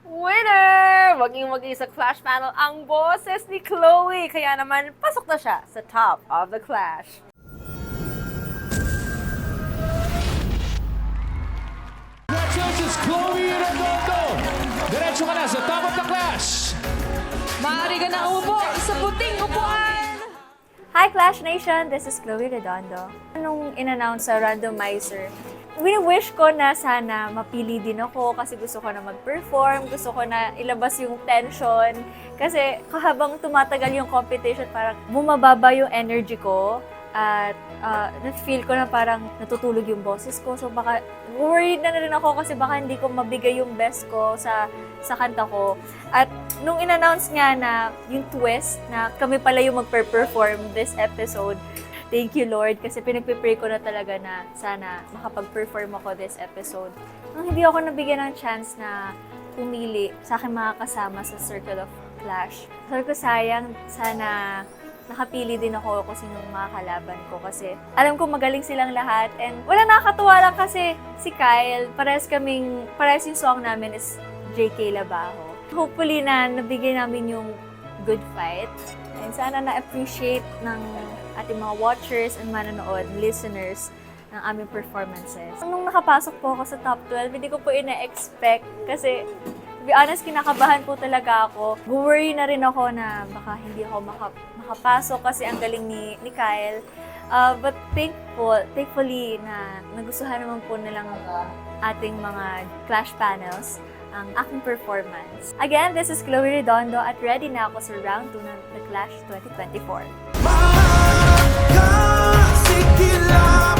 Winner! Maging sa Clash panel ang boses ni Chloe. Kaya naman, pasok na siya sa top of the Clash. Congratulations, Chloe Redondo! Diretso ka na sa top of the Clash! Maaari ka na upo sa puting upuan! Hi Clash Nation! This is Chloe Redondo. Nung in-announce sa randomizer, wini-wish ko na sana mapili din ako kasi gusto ko na mag-perform, gusto ko na ilabas yung tension. Kasi habang tumatagal yung competition, parang bumababa yung energy ko at na-feel ko na parang natutulog yung boses ko. So baka worried na rin ako kasi baka hindi ko mabigay yung best ko sa kanta ko. At nung in-announce nga na yung twist na kami pala yung mag-perform this episode, thank you Lord kasi pinagpipray ko na talaga na sana makapag-perform ako this episode. Nung hindi ako nabigyan ng chance na pumili sa aking mga kasama sa Circle of Clash, sabi ko sayang, sana nakapili din ako kung sinong mga kalaban ko kasi alam ko magaling silang lahat and wala, nakakatuwa lang kasi si Kyle, parehas yung song namin is JK Labajo. Hopefully na nabigyan namin yung good fight and sana na-appreciate ng ating mga watchers and manonood, listeners ng aming performances. Nung nakapasok po ako sa top 12, hindi ko po ina-expect kasi to be honest, kinakabahan po talaga ako. Worry na rin ako na baka hindi ako makapasok kasi ang galing ni Kyle. But thankfully na nagustuhan naman po nilang ating mga Clash panels ang aking performance. Again, this is Chloe Redondo at ready na ako sa round 2 ng The Clash 2024. Sige lang